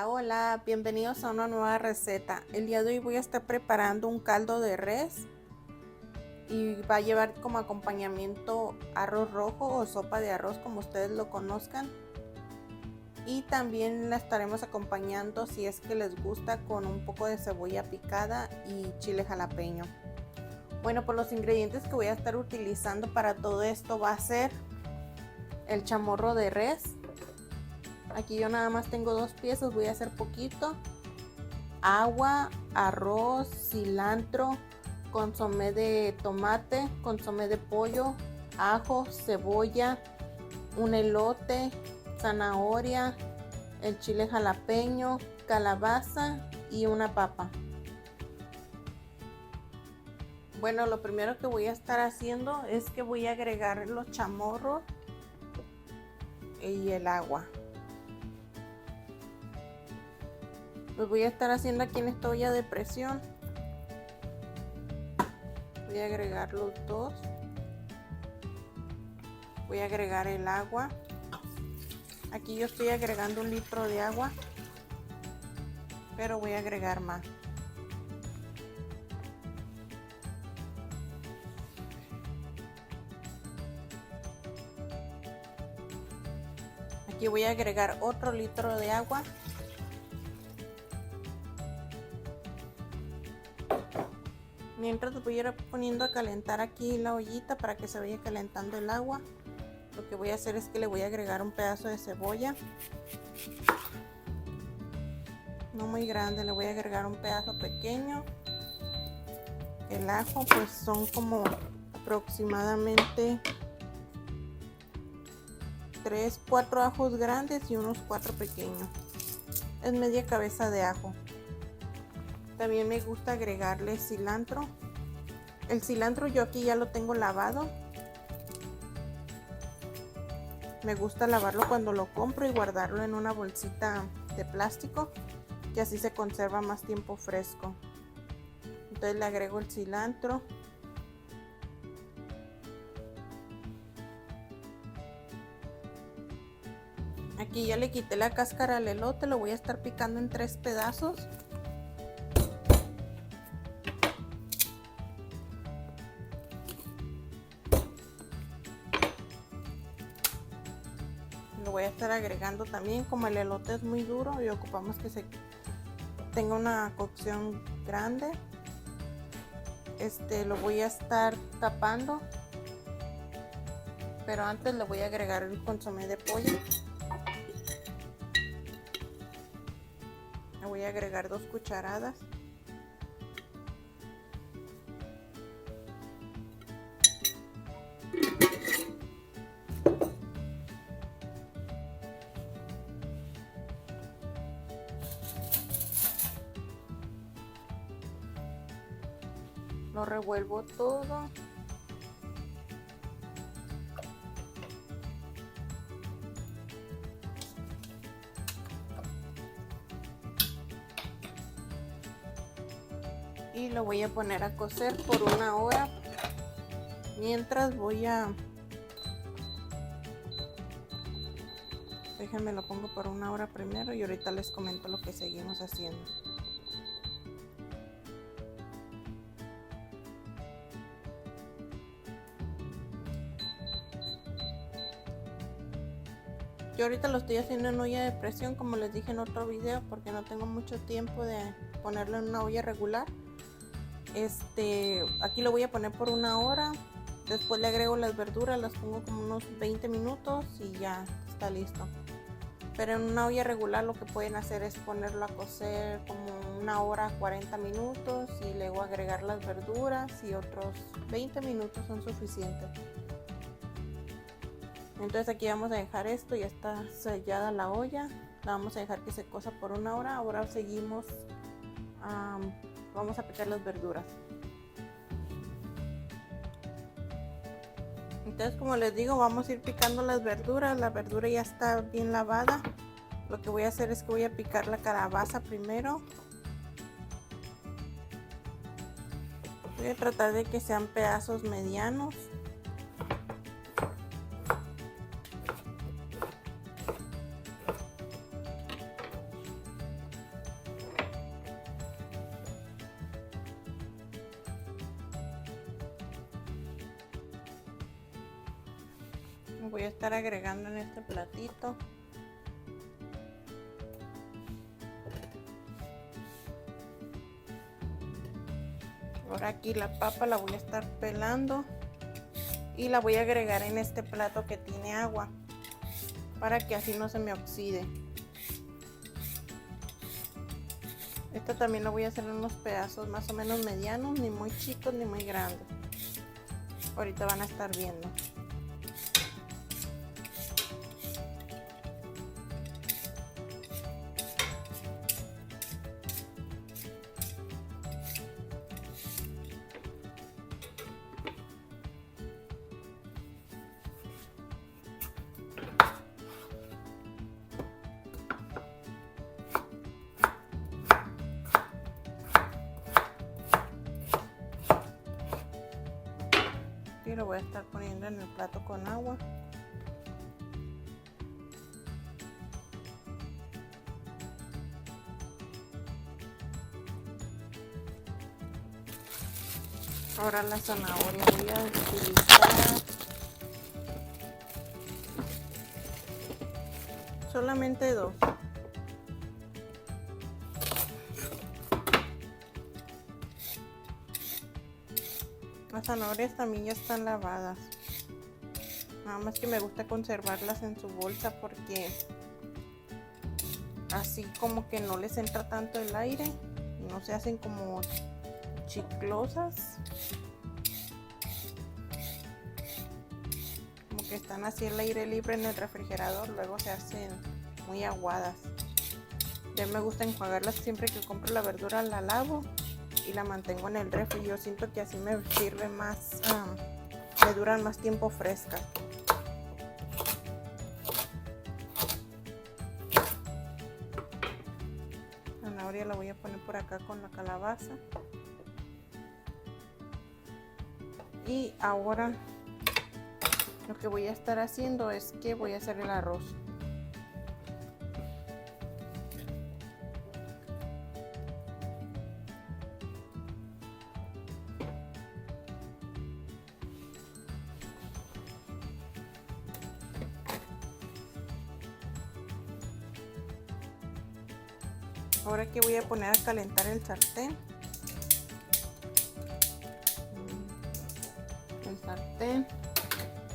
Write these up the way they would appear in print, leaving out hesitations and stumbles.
Hola, bienvenidos a una nueva receta. El día de hoy voy a estar preparando un caldo de res y va a llevar como acompañamiento arroz rojo o sopa de arroz, como ustedes lo conozcan. Y también la estaremos acompañando, si es que les gusta, con un poco de cebolla picada y chile jalapeño. Bueno, pues los ingredientes que voy a estar utilizando para todo esto va a ser el chamorro de res. Aquí yo nada más tengo 2 piezas, voy a hacer poquito. Agua, arroz, cilantro, consomé de tomate, consomé de pollo, ajo, cebolla, un elote, zanahoria, el chile jalapeño, calabaza y una papa. Bueno, lo primero que voy a estar haciendo es que voy a agregar los chamorros y el agua. Los voy a estar haciendo aquí en esta olla de presión. Voy a agregar los 2. Voy a agregar el agua. Aquí yo estoy agregando 1 litro de agua, pero voy a agregar más. Aquí voy a agregar otro litro de agua. Mientras voy a ir poniendo a calentar aquí la ollita para que se vaya calentando el agua. Lo que voy a hacer es que le voy a agregar un pedazo de cebolla. No muy grande, le voy a agregar un pedazo pequeño. El ajo pues son como aproximadamente 3-4 ajos grandes y unos 4 pequeños. Es media cabeza de ajo. También me gusta agregarle cilantro. El cilantro yo aquí ya lo tengo lavado. Me gusta lavarlo cuando lo compro y guardarlo en una bolsita de plástico, que así se conserva más tiempo fresco. Entonces le agrego el cilantro. Aquí ya le quité la cáscara al elote, lo voy a estar picando en 3 pedazos. Lo voy a estar agregando también, como el elote es muy duro y ocupamos que se tenga una cocción grande. Lo voy a estar tapando, pero antes le voy a agregar el consomé de pollo. Le voy a agregar 2 cucharadas. Lo revuelvo todo. Y lo voy a poner a cocer por 1 hora. Mientras déjenme lo pongo por 1 hora primero y ahorita les comento lo que seguimos haciendo. Yo ahorita lo estoy haciendo en olla de presión, como les dije en otro video, porque no tengo mucho tiempo de ponerlo en una olla regular. Aquí lo voy a poner por 1 hora. Después le agrego las verduras, las pongo como unos 20 minutos y ya está listo. Pero en una olla regular lo que pueden hacer es ponerlo a cocer como 1 hora 40 minutos y luego agregar las verduras, y otros 20 minutos son suficientes. Entonces aquí vamos a dejar esto, ya está sellada la olla, la vamos a dejar que se cosa por 1 hora. Ahora seguimos, vamos a picar las verduras. Entonces, como les digo, vamos a ir picando las verduras. La verdura ya está bien lavada. Lo que voy a hacer es que voy a picar la calabaza primero. Voy a tratar de que sean pedazos medianos. Voy a estar agregando en este platito. Ahora aquí la papa la voy a estar pelando y la voy a agregar en este plato que tiene agua para que así no se me oxide. Esta también la voy a hacer en unos pedazos más o menos medianos, ni muy chicos ni muy grandes. Ahorita van a estar viendo. Y lo voy a estar poniendo en el plato con agua. Ahora la zanahoria voy a utilizar solamente 2. Las zanahorias también ya están lavadas. Nada más que me gusta conservarlas en su bolsa porque así como que no les entra tanto el aire y no se hacen como chiclosas. Como que están así al aire libre en el refrigerador, luego se hacen muy aguadas. Ya me gusta enjuagarlas siempre que compro la verdura, la lavo y la mantengo en el refri. Yo siento que así me sirve más, me duran más tiempo frescas. La zanahoria la voy a poner por acá con la calabaza. Y ahora lo que voy a estar haciendo es que voy a hacer el arroz. Ahora que voy a poner a calentar el sartén.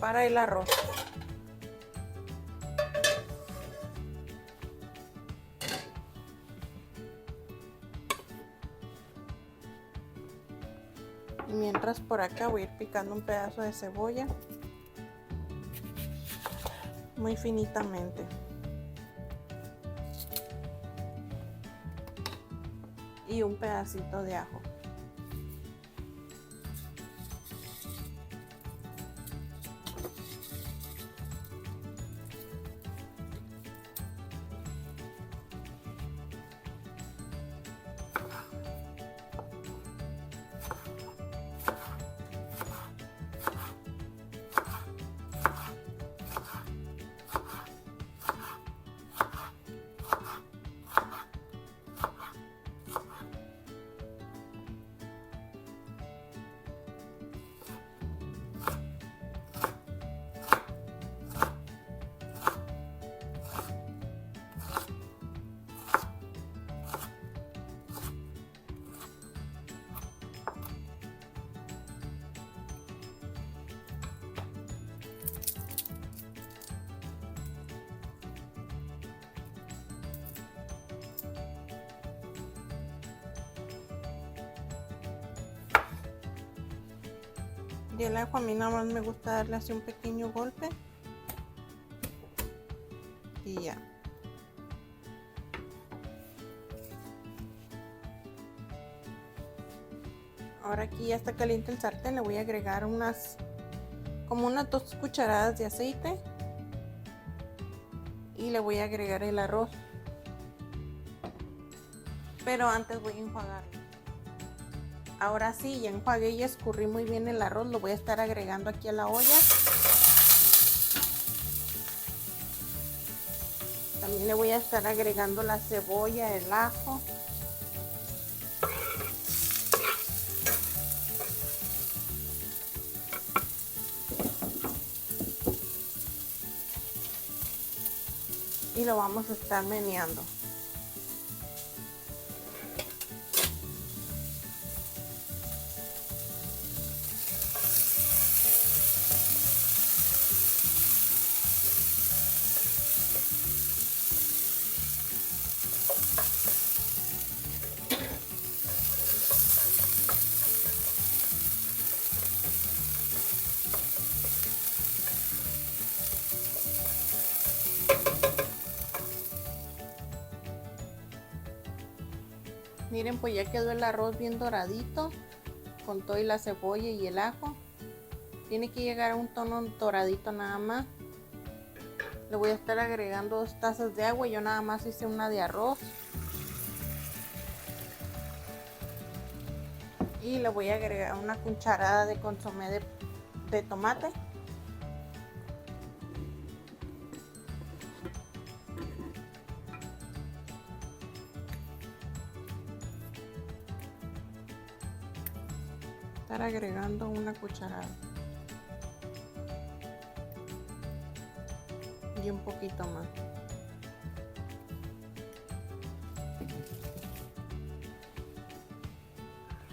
Para el arroz. Y mientras por acá voy a ir picando un pedazo de cebolla muy finitamente. Y un pedacito de ajo. Y el ajo a mí nada más me gusta darle así un pequeño golpe. Y ya. Ahora aquí ya está caliente el sartén. Le voy a agregar como unas 2 cucharadas de aceite. Y le voy a agregar el arroz. Pero antes voy a enjuagarlo. Ahora sí, ya enjuagué y escurrí muy bien el arroz. Lo voy a estar agregando aquí a la olla. También le voy a estar agregando la cebolla, el ajo. y lo vamos a estar meneando. Miren, pues ya quedó el arroz bien doradito con todo y la cebolla y el ajo. Tiene que llegar a un tono doradito nada más. Le voy a estar agregando 2 tazas de agua. Yo nada más hice una de arroz. Y le voy a agregar una cucharada de consomé de tomate. Estar agregando una cucharada. Y un poquito más.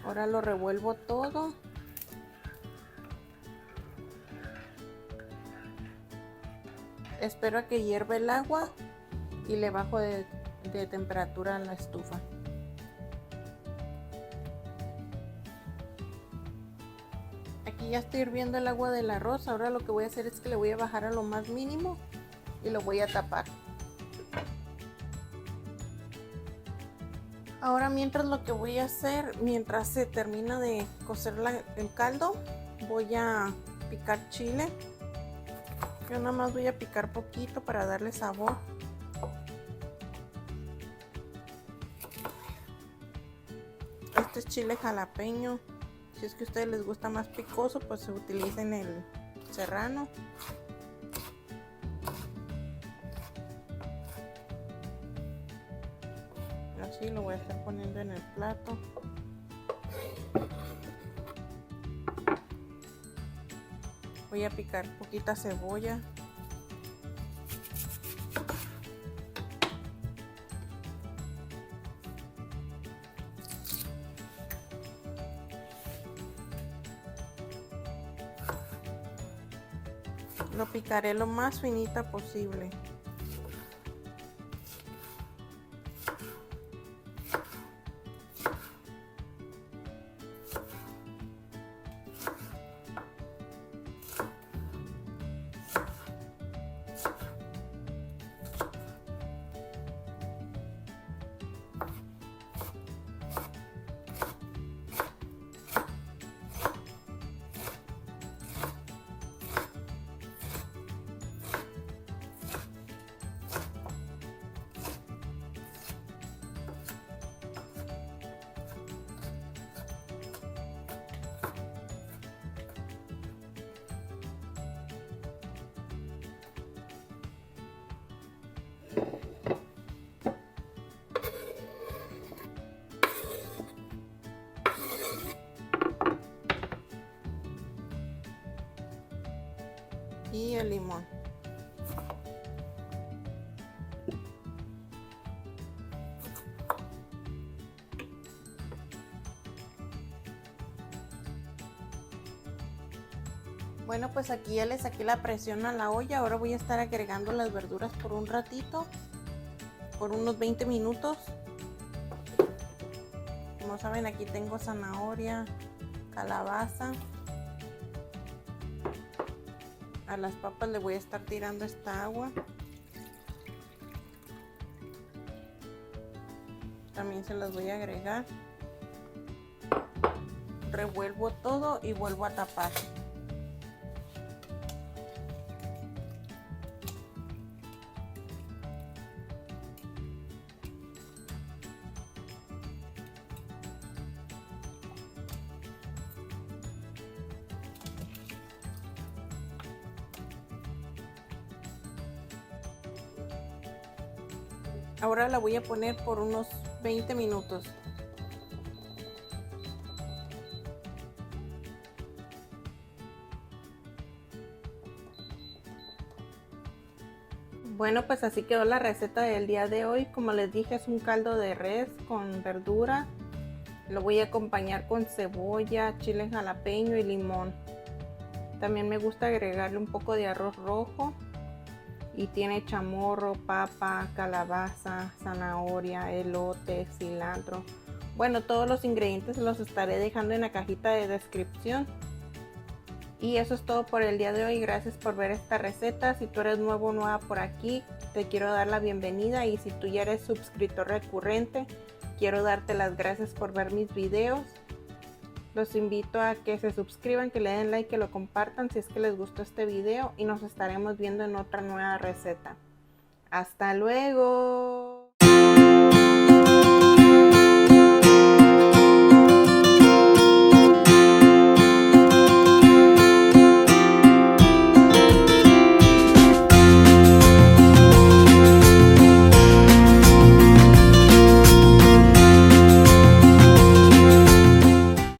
Ahora lo revuelvo todo. Espero a que hierva el agua y le bajo de temperatura a la estufa. Aquí ya está hirviendo el agua del arroz. Ahora lo que voy a hacer es que le voy a bajar a lo más mínimo y lo voy a tapar. Ahora mientras lo que voy a hacer, mientras se termina de cocer el caldo, voy a picar chile. Yo nada más voy a picar poquito para darle sabor. Este es chile jalapeño. Si es que a ustedes les gusta más picoso, pues utilicen el serrano. Así lo voy a estar poniendo en el plato. Voy a picar poquita cebolla. Lo picaré lo más finita posible. Y el limón. Bueno, pues aquí ya le saqué la presión a la olla. Ahora voy a estar agregando las verduras por un ratito, por unos 20 minutos. Como saben, aquí tengo zanahoria, calabaza. A las papas le voy a estar tirando esta agua. También se las voy a agregar. Revuelvo todo y vuelvo a tapar. Ahora la voy a poner por unos 20 minutos. Bueno, pues así quedó la receta del día de hoy. Como les dije, es un caldo de res con verdura. Lo voy a acompañar con cebolla, chile jalapeño y limón. También me gusta agregarle un poco de arroz rojo. Y tiene chamorro, papa, calabaza, zanahoria, elote, cilantro. Bueno, todos los ingredientes los estaré dejando en la cajita de descripción. Y eso es todo por el día de hoy. Gracias por ver esta receta. Si tú eres nuevo o nueva por aquí, te quiero dar la bienvenida. Y si tú ya eres suscriptor recurrente, quiero darte las gracias por ver mis videos. Los invito a que se suscriban, que le den like, que lo compartan si es que les gustó este video. Y nos estaremos viendo en otra nueva receta. ¡Hasta luego!